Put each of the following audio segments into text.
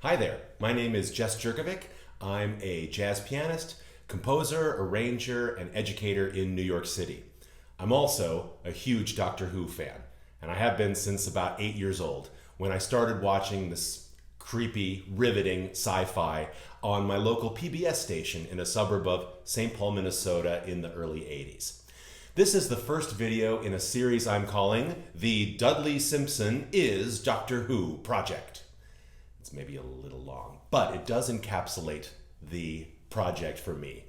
Hi there, my name is Jess Jurkovic. I'm a jazz pianist, composer, arranger, and educator in New York City. I'm also a huge Doctor Who fan, and I have been since about 8 years old when I started watching this creepy, riveting sci-fi on my local PBS station in a suburb of St. Paul, Minnesota in the early 80s. This is the first video in a series I'm calling the Dudley Simpson is Doctor Who Project. It's maybe a little long, but it does encapsulate the project for me.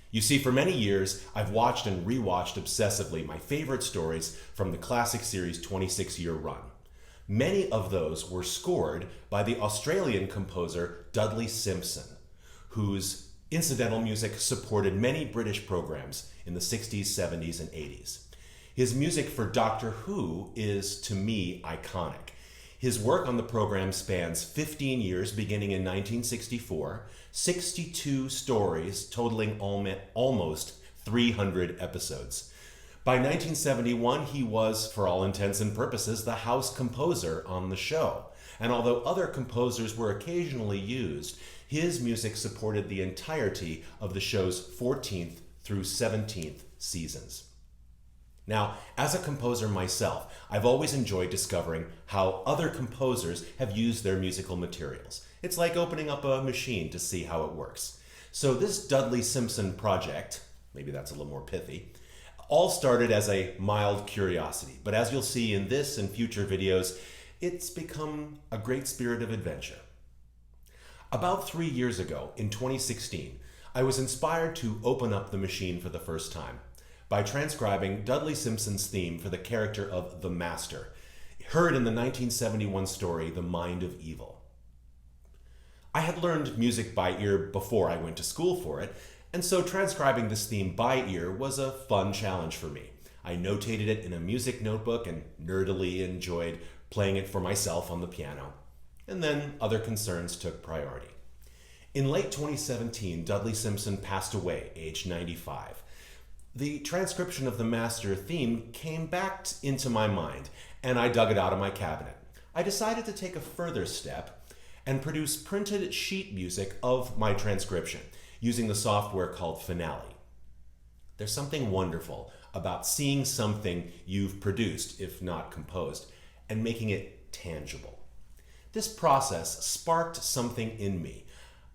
You see, for many years, I've watched and rewatched obsessively my favorite stories from the classic series' 26-year run. Many of those were scored by the Australian composer Dudley Simpson, whose incidental music supported many British programs in the 60s, 70s, and 80s. His music for Doctor Who is, to me, iconic. His work on the program spans 15 years, beginning in 1964, 62 stories totaling almost 300 episodes. By 1971, he was, for all intents and purposes, the house composer on the show. And although other composers were occasionally used, his music supported the entirety of the show's 14th through 17th seasons. Now, as a composer myself, I've always enjoyed discovering how other composers have used their musical materials. It's like opening up a machine to see how it works. So this Dudley Simpson project, maybe that's a little more pithy, all started as a mild curiosity. But as you'll see in this and future videos, it's become a great spirit of adventure. About 3 years ago, in 2016, I was inspired to open up the machine for the first time by transcribing Dudley Simpson's theme for the character of the Master, heard in the 1971 story, The Mind of Evil. I had learned music by ear before I went to school for it, and so transcribing this theme by ear was a fun challenge for me. I notated it in a music notebook and nerdily enjoyed playing it for myself on the piano. And then other concerns took priority. In late 2017, Dudley Simpson passed away, aged 95. The transcription of the Master theme came back into my mind, and I dug it out of my cabinet. I decided to take a further step and produce printed sheet music of my transcription using the software called Finale. There's something wonderful about seeing something you've produced, if not composed, and making it tangible. This process sparked something in me.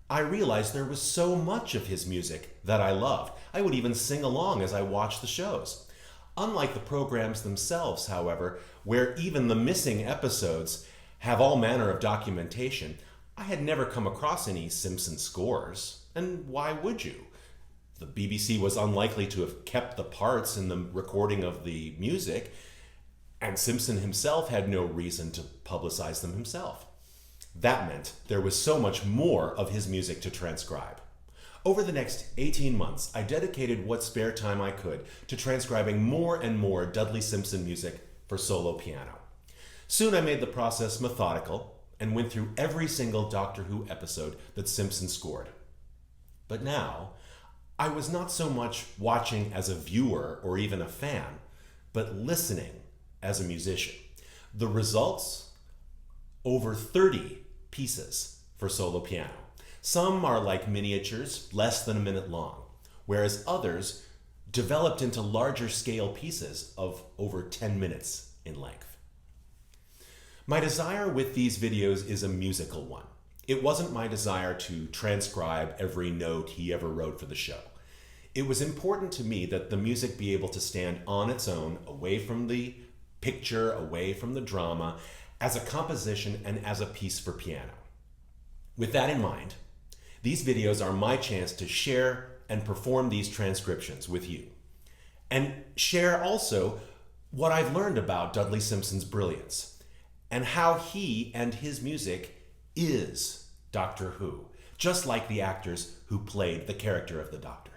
I realized there was so much of his music that I loved. I would even sing along as I watched the shows. Unlike the programs themselves, however, where even the missing episodes have all manner of documentation, I had never come across any Simpson scores. And why would you? The BBC was unlikely to have kept the parts in the recording of the music, and Simpson himself had no reason to publicize them himself. That meant there was so much more of his music to transcribe. Over the next 18 months, I dedicated what spare time I could to transcribing more and more Dudley Simpson music for solo piano. Soon I made the process methodical and went through every single Doctor Who episode that Simpson scored. But now, I was not so much watching as a viewer or even a fan, but listening as a musician. The results? Over 30 pieces for solo piano. Some are like miniatures, less than a minute long, whereas others developed into larger scale pieces of over 10 minutes in length. My desire with these videos is a musical one. It wasn't my desire to transcribe every note he ever wrote for the show. It was important to me that the music be able to stand on its own, away from the picture, away from the drama, as a composition and as a piece for piano. With that in mind, these videos are my chance to share and perform these transcriptions with you, and share also what I've learned about Dudley Simpson's brilliance and how he and his music is Doctor Who, just like the actors who played the character of the Doctor.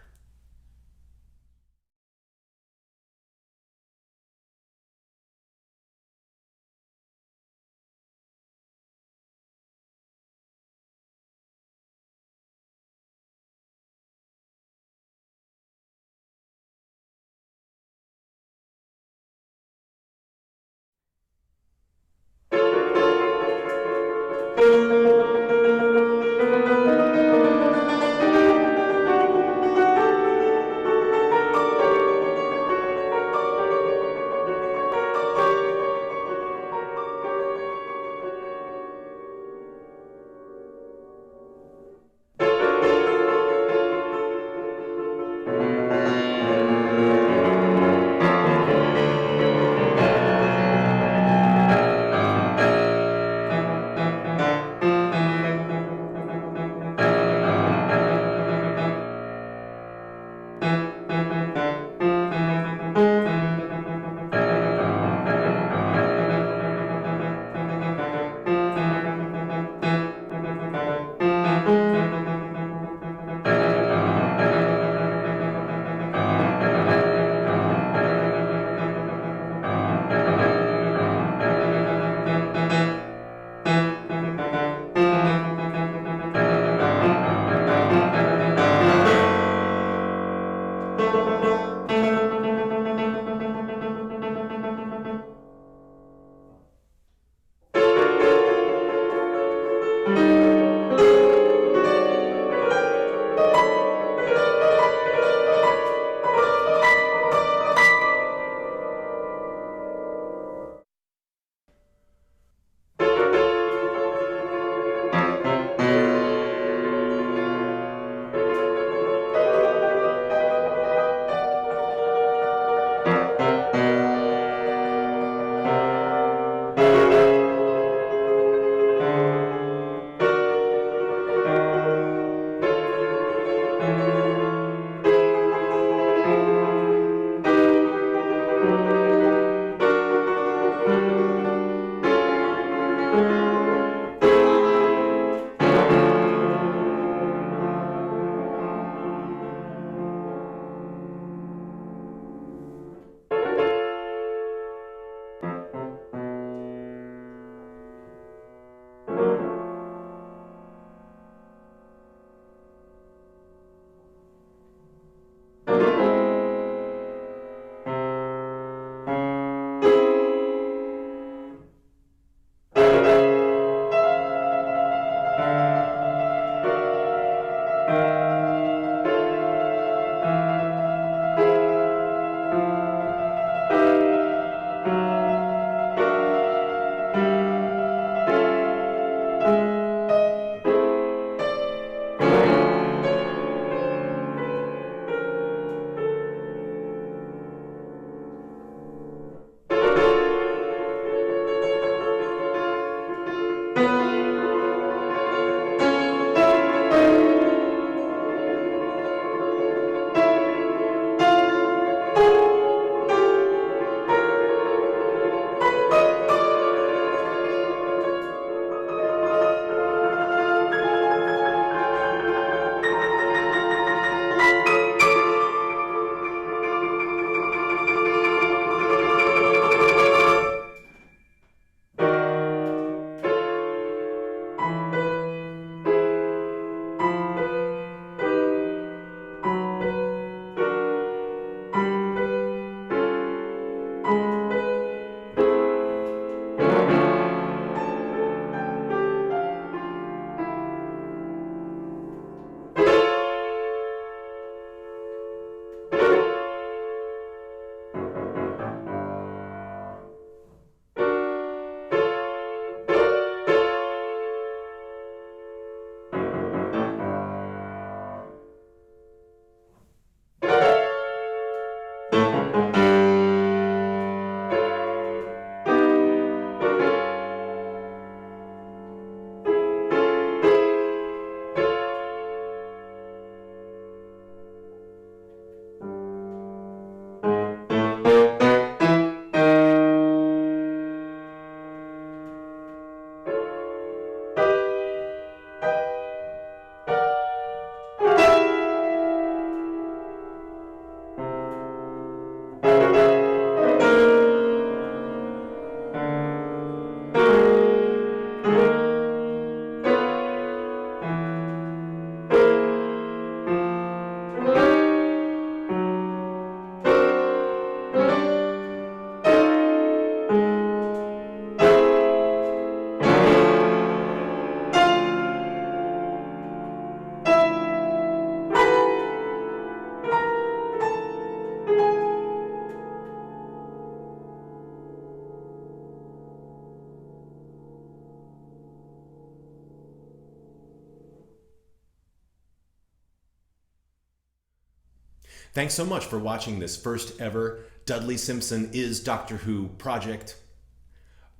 Thanks so much for watching this first ever Dudley Simpson is Doctor Who project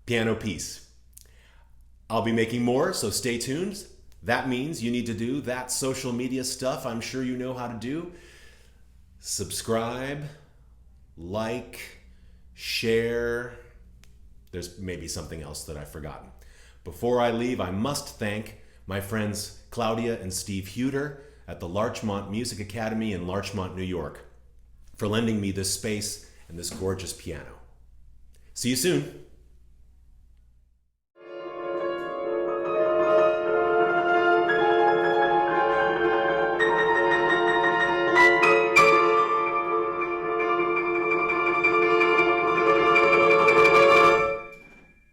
piano piece. I'll be making more, so stay tuned. That means you need to do that social media stuff I'm sure you know how to do. Subscribe, like, share. There's maybe something else that I've forgotten. Before I leave, I must thank my friends Claudia and Steve Huter at the Larchmont Music Academy in Larchmont, New York, for lending me this space and this gorgeous piano. See you soon.